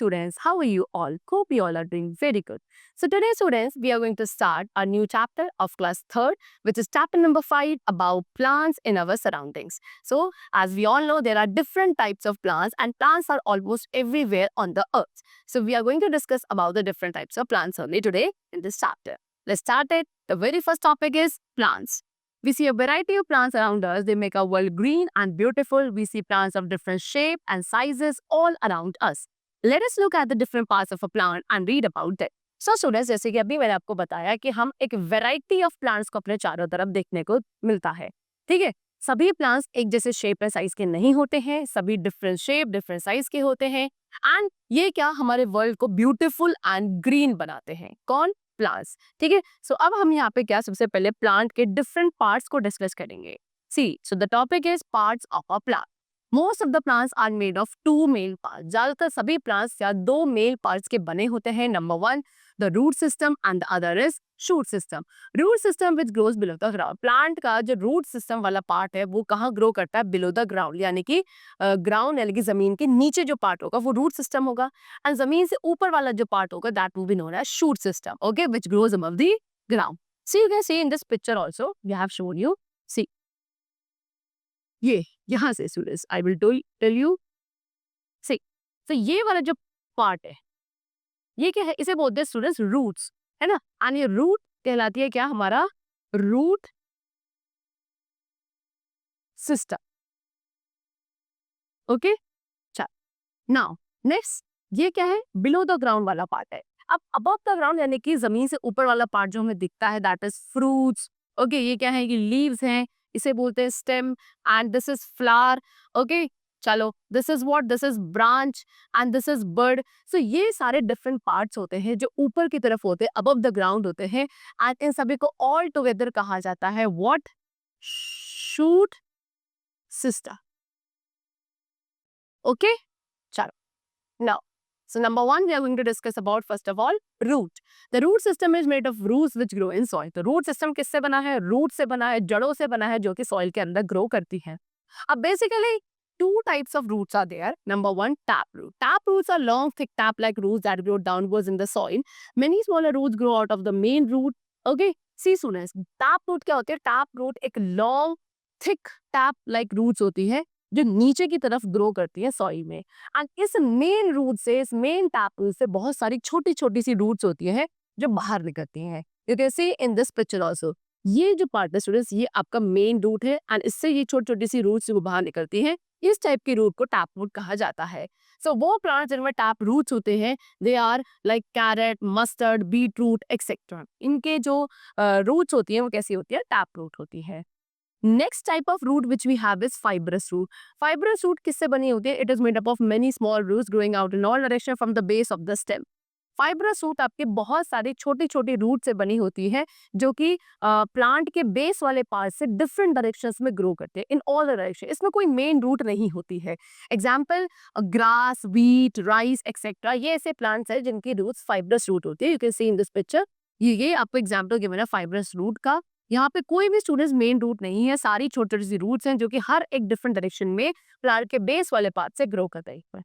students, how are you all? Hope you all are doing very good. So today students, we are going to start a new chapter of class 3rd, which is chapter number 5 about plants in our surroundings. So as we all know, there are different types of plants and plants are almost everywhere on the earth. So we are going to discuss about the different types of plants only today in this chapter. Let's start it. The very first topic is plants. We see a variety of plants around us. They make our world green and beautiful. We see plants of different shape and sizes all around us. Let us look at the different parts of a plant and read about it. So students, जैसे कि अभी मैंने आपको बताया कि हम एक variety of plants को अपने चारों तरफ देखने को मिलता है, ठीक है। सभी प्लांट्स एक जैसे शेप एंड साइज के नहीं होते हैं, सभी डिफरेंट शेप डिफरेंट साइज के होते हैं एंड ये क्या हमारे वर्ल्ड को ब्यूटीफुल एंड ग्रीन बनाते हैं। कौन? प्लांट्स, ठीक है। सो अब हम यहाँ पे क्या सबसे पहले प्लांट के डिफरेंट पार्ट्स को डिस्कस करेंगे। See so the topic is parts of a plant. Most of the plants are made of 2 main parts. ज्यादातर सभी प्लांट्स या 2 मेल पार्ट्स के बने होते हैं। Number 1 the root system and the other is shoot system. Root system which grows below the ground. Plant का जो root system वाला पार्ट है वो कहाँ ग्रो करता है? बिलो द ग्राउंड, यानी कि ग्राउंड यानी कि जमीन के नीचे जो पार्ट होगा वो रूट सिस्टम होगा एंड जमीन से ऊपर वाला जो पार्ट होगा that will be known as shoot system, okay, which grows above the ground. So you can see in this picture also we have shown you, see ये यहाँ से students I will tell you, see तो ये वाला जो part है ये क्या है? इसे बोलते हैं स्टूडेंट्स रूट्स, है ना। एंड ये रूट कहलाती है क्या? हमारा रूट सिस्टम, ओके। चल नाउ नेक्स्ट ये क्या है? बिलो द ग्राउंड वाला पार्ट है। अब अबव द ग्राउंड यानी कि जमीन से ऊपर वाला पार्ट जो हमें दिखता है दैट इज फ्रूट्स, ओके। ये क्या है? कि लीव्स हैं, इसे बोलते हैं stem and this is flower, okay. चलो this is what? This is branch and this is bird. So ये सारे डिफरेंट पार्ट्स होते हैं जो ऊपर की तरफ होते हैं, अबव द ग्राउंड होते हैं एंड इन सभी को ऑल टुगेदर कहा जाता है व्हाट? Shoot system, okay. चलो now so number 1 we are going to discuss about first of all root. The root system is made of roots which grow in soil. तो root system किससे बना है? root से बना है, जड़ों से बना है जो कि soil के अंदर grow करती हैं। अब basically 2 types of roots are there. Number 1 tap root. Tap roots are long thick tap like roots that grow downwards in the soil. Many smaller roots grow out of the main root. Okay, see students, tap root क्या होती है? tap root एक long thick tap like roots होती है जो नीचे की तरफ ग्रो करती है सॉइल में एंड इस मेन रूट से, इस मेन टैप रूट से बहुत सारी छोटी छोटी सी रूट्स होती हैं जो बाहर निकलती हैं। You can see in this picture also, ये जो पार्ट है स्टूडेंट्स ये आपका मेन रूट है एंड इससे ये छोटी छोटी सी रूट्स जो बाहर निकलती हैं, इस टाइप की रूट को टैप रूट कहा जाता है। सो वो प्लांट्स जिनमें टैप रूट्स होते हैं they are like carrot, mustard, beet root etcetera. इनके जो रूट्स होती हैं वो कैसी होती है? टैप रूट होती है। Next type of root which we have is fibrous root. Fibrous root किससे बनी होती है? It is made up of many small roots growing out in all direction from the base of the stem. Fibrous root आपके बहुत सारी छोटी छोटी root से बनी होती है जो कि प्लांट के बेस वाले पार्ट से डिफरेंट डायरेक्शंस में ग्रो करते हैं इन ऑल डायरेक्शन। इसमें कोई मेन रूट नहीं होती है। Example grass, wheat, rice etcetera, ये ऐसे प्लांट्स हैं जिनकी रूट्स फाइब्रस रूट होती है। You can see in this picture, ये आपको एग्जाम्पल गिवन है फाइब्रस रूट का। यहाँ पे कोई भी स्टूडेंट्स मेन रूट नहीं है, सारी छोटी छोटी सी रूट्स हैं जो कि हर एक डिफरेंट डायरेक्शन में प्लांट के बेस वाले पार्ट से ग्रो करते हैं।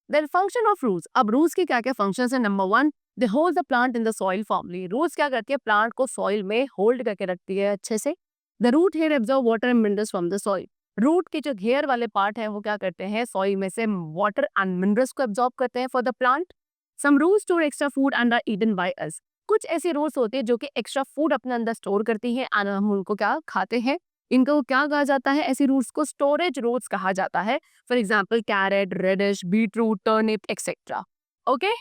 Then function of roots. अब रूट्स के क्या क्या फंक्शंस हैं? Number 1 they hold the plant in the soil formally. Roots क्या करती है? प्लांट को सॉइल में होल्ड करके रखती है अच्छे से। The root hair absorb water and minerals from the soil. Root के जो घेयर वाले पार्ट है वो क्या करते हैं? सॉइल में से वाटर एंड मिनरल्स को एब्जॉर्ब करते हैं for the plant. Some roots store extra food and are eaten by us. कुछ ऐसी रूट्स होती है जो कि एक्स्ट्रा फूड अपने अंदर स्टोर करती हैं एंड हम उनको क्या खाते हैं। इनको क्या कहा जाता है? ऐसी रूट्स को स्टोरेज रूट्स कहा जाता है। For example carrot, radish, beetroot, turnip etcetera, okay.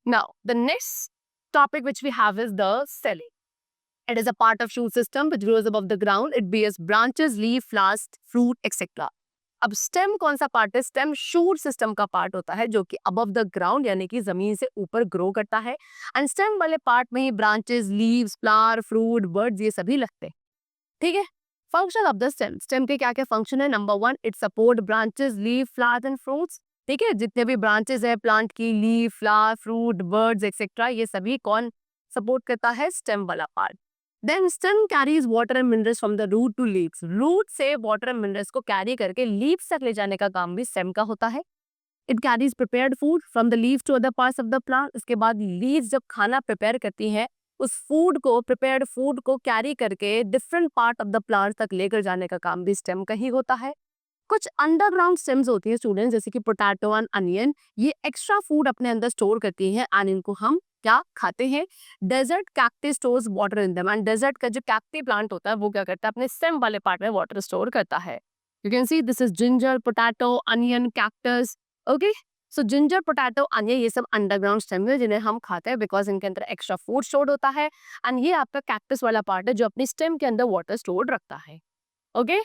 Now the next topic which we have is the ceiling. It is a part of shoot system which grows above the ground. It bears branches, leaf, flowers, fruit, etc. अब stem कौन सा part है? Stem shoot system का part होता है जो कि above the ground यानी कि जमीन से ऊपर ग्रो करता है एंड स्टेम वाले पार्ट में ही branches, leaves, flower, fruit, birds ये सभी लगते हैं, ठीक है। Function of the stem. Stem के क्या क्या फंक्शन है? Number 1 it support branches, leave, flowers and fruits, ठीक है। जितने भी ब्रांचेस है प्लांट की, leave, flower, fruit, birds etcetera, ये सभी कौन सपोर्ट करता है? स्टेम वाला part. Then stem carries water and minerals from the root to leaves. Root से water and minerals को carry करके leaves तक ले जाने का काम भी stem का होता है। It carries prepared food from the leave to other parts of the plant. इसके बाद लीव्स जब खाना प्रिपेयर करती है, उस फूड को, प्रिपेयर्ड फूड को कैरी करके different part of the plant तक लेकर जाने का काम भी स्टेम का ही होता है। कुछ अंडरग्राउंड स्टेम्स होती है स्टूडेंट्स, जैसे कि पोटैटो एंड अनियन, ये एक्स्ट्रा फूड अपने अंदर स्टोर करती है एंड इनको हम क्या खाते हैं। Desert cactus stores water in them, and desert का जो कैक्टी प्लांट होता है वो क्या करता है, अपने स्टेम वाले पार्ट में वाटर स्टोर करता है। You can see this is ginger, potato, onion, cactus. Okay, so ginger, potato, onion ये सब अंडरग्राउंड स्टेम है जिन्हें हम खाते हैं बिकॉज इनके अंदर एक्स्ट्रा फूड स्टोर होता है। एंड ये आपका कैक्टस वाला पार्ट है जो अपनी स्टेम के अंदर वाटर स्टोर रखता है। Okay,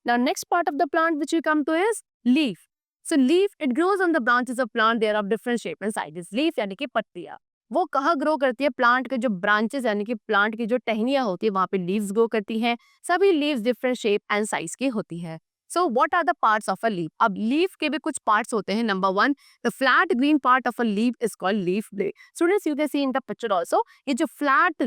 now next part of the plant which we come to is leaf. So leaf, it grows on the branches of plant. They are of different shape and sizes. Leaf यानी कि पत्तियां, वो कहाँ grow करती है, plant के जो branches यानी कि प्लांट की जो टहनियां होती है वहां पे लीव्स ग्रो करती हैं। सभी leaves different shape and size की होती है। So what are the parts of a leaf? अब लीफ के भी कुछ पार्ट्स होते हैं। Number 1, the flat green part of a leaf is called leaf blade. Students you can see in the picture also, ये जो फ्लैट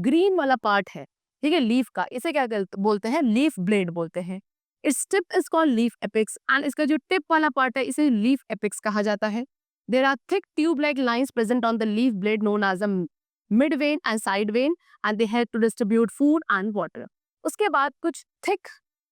ग्रीन वाला part है, ठीक है, लीफ का, इसे क्या बोलते हैं, लीफ ब्लेड बोलते हैं। Its tip is called leaf apex, and इसका जो टिप वाला पार्ट है इसे लीफ एपिक्स कहा जाता है। There are thick tube like lines present on the leaf blade known as a mid vein and side vein, and they help to distribute food and water. उसके बाद कुछ thick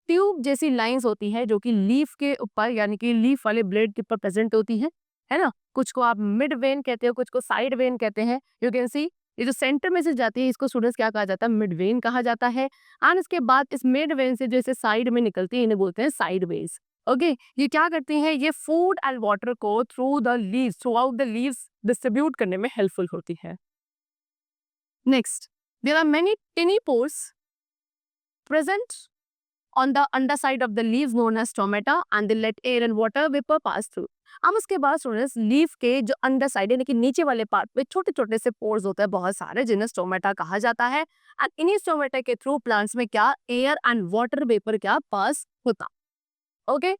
tube जैसी lines होती है जो कि लीफ के ऊपर यानी कि लीफ वाले ब्लेड के ऊपर प्रेजेंट होती है ना। कुछ को आप मिड वेन कहते हो, कुछ को साइड वेन कहते हैं। यू कैन सी ये जो सेंटर में से जाती है इसको स्टूडेंट्स क्या कहा जाता है, मिड वेन कहा जाता है। एंड इसके बाद इस मिड वेन से जैसे साइड में निकलती है इन्हें बोलते हैं साइड वेज। ओके, ये क्या करती हैं, ये फूड एंड वाटर को through the leaves, throughout the leaves distribute करने में हेल्पफुल होती है। Next, there are many tiny pores present on the underside of the leaves known as stomata, and they let air and water vapor pass through. अब उसके बाद students leaf के जो under side यानी कि नीचे वाले पार्ट पे छोटे छोटे से पोर्स होते हैं बहुत सारे, जिन्हें स्टोमेटा कहा जाता है। एंड इन्हीं स्टोमेटा के थ्रू प्लांट्स में क्या, एयर एंड वाटर वेपर क्या पास होता। Okay,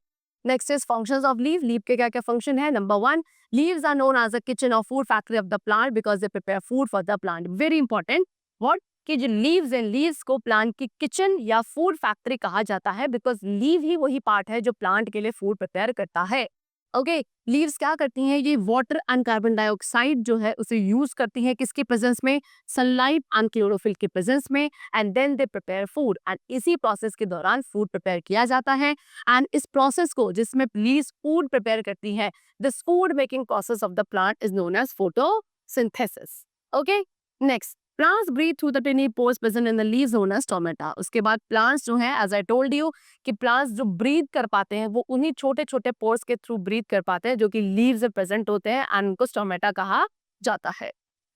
next is functions of leaf. Leaf के क्या क्या फंक्शन है। Number 1, leaves are known as a kitchen और food factory of the plant because they prepare food for the plant. Very important, what, कि जो लीव्स हैं, leaves को plant की किचन या फूड फैक्ट्री कहा जाता है बिकॉज लीव ही वही पार्ट है जो प्लांट के लिए फूड प्रिपेयर करता है। ओके, लीव्स क्या करती हैं, ये वाटर एंड कार्बन डाइऑक्साइड जो है उसे यूज करती हैं किसके प्रेजेंस में, सनलाइट एंड क्लोरोफिल के प्रेजेंस में, and then they prepare food, and इसी प्रोसेस के दौरान फूड प्रिपेयर किया जाता है। एंड इस प्रोसेस को जिसमें लीव्स फूड प्रिपेयर करती है, this food making process of the plant is known as photosynthesis. Okay, next, plants breathe through the tiny pores present in the leaves known as stomata. उसके बाद plants जो हैं, as I told you, कि plants जो breathe कर पाते हैं वो उन्हीं छोटे छोटे पोर्स के थ्रू ब्रीथ कर पाते हैं जो कि लीव्स में प्रेजेंट होते हैं, एंड उनको स्टोमेटा कहा जाता है।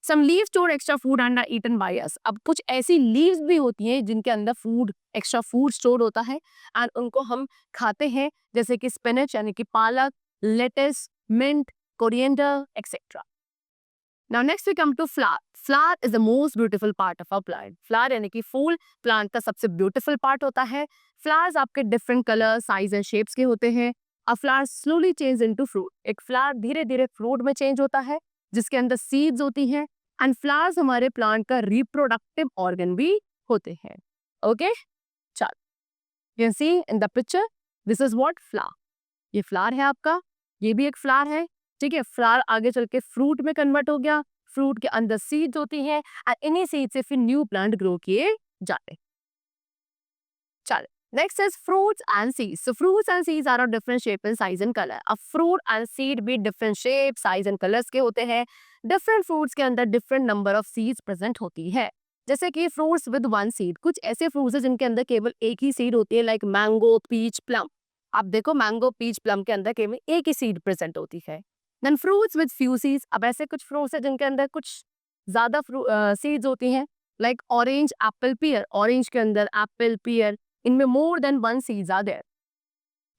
Some leaves store extra food and are eaten by us. अब कुछ ऐसी लीव्स भी होती हैं जिनके अंदर फूड, एक्स्ट्रा फूड स्टोर होता है एंड उनको हम खाते हैं, जैसे कि स्पिनच यानी कि पालक, lettuce, mint, coriander etcetera. Now next we come to flower. Flower is the most beautiful part of our plant. Flower यानी कि फूल प्लांट का सबसे ब्यूटीफुल पार्ट होता है। फ्लावर्स आपके different colour, size and shapes के होते हैं। अ flower slowly change into fruit. एक फ्लावर धीरे धीरे फ्रूट में चेंज होता है जिसके अंदर सीड्स होती हैं। एंड फ्लावर्स हमारे प्लांट का रिप्रोडक्टिव ऑर्गन भी होते हैं। ओके, चलो, you can see in the picture, this is what, flower. ये फ्लावर है आपका, ये भी एक फ्लावर है, ठीक है। फ्लावर आगे चल के फ्रूट में कन्वर्ट हो गया, फ्रूट के अंदर सीड्स होती हैं, और इन्हीं सीड से फिर न्यू प्लांट ग्रो किए जाते हैं। चलो, next is fruits and seeds. So fruits and seeds are of different shape and size and colour. अब फ्रूट एंड सीड भी different shape, size and colours के होते हैं। डिफरेंट फ्रूट्स के अंदर different number of seeds present होती है, जैसे कि फ्रूट्स विद 1 सीड। कुछ ऐसे फ्रूट्स हैं जिनके अंदर केवल एक ही सीड होती है, लाइक मैंगो, पीच, प्लम। आप देखो मैंगो, पीच, प्लम के अंदर केवल एक ही सीड प्रेजेंट होती है। Then fruits with few seeds. अब ऐसे कुछ फ्रूट्स हैं जिनके अंदर कुछ ज्यादा सीड्स होती हैं, like orange, apple, pear. Orange के अंदर एप्पल, पियर, इनमें more than 1 seeds are there.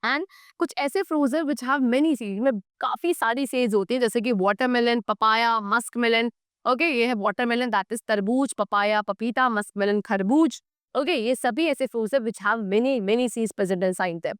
And कुछ ऐसे फ्रूट्स हैं व्हिच हैव मेनी सीड्स, में काफी सारी सीड्स होती हैं, जैसे कि watermelon, papaya, musk melon. Okay, ये है वाटरमेलन, दैट इज तरबूज, पपाया, पपीता, मस्क मेलन, खरबूज। ओके, ये सभी ऐसे फ्रूट्स हैं which have many seeds present inside them.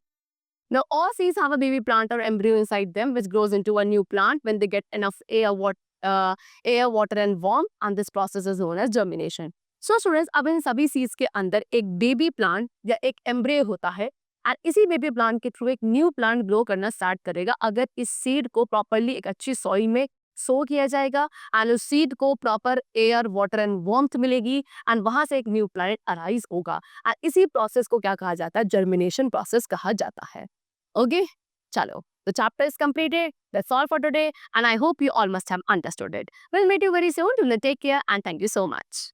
Now, all seeds have a baby plant or embryo inside them, which grows into a new plant when they get enough air, water, and warmth. And this process is known as germination. So, students, अब इन सभी seeds के अंदर एक baby plant या एक embryo होता है, and इसी बेबी प्लांट के थ्रू एक न्यू प्लांट ग्रो करना स्टार्ट करेगा अगर इस सीड को प्रॉपरली एक अच्छी सॉइल में सो किया जाएगा एंड उस सीड को proper air water and warmth मिलेगी एंड वहां से एक न्यू प्लांट अराइज होगा एंड इसी प्रोसेस को क्या कहा जाता है, जर्मिनेशन प्रोसेस कहा जाता है। ओके, चलो, the chapter is completed. That's all for today and I hope you all must have understood it. We'll meet you very soon. Till then, take care and thank you so much.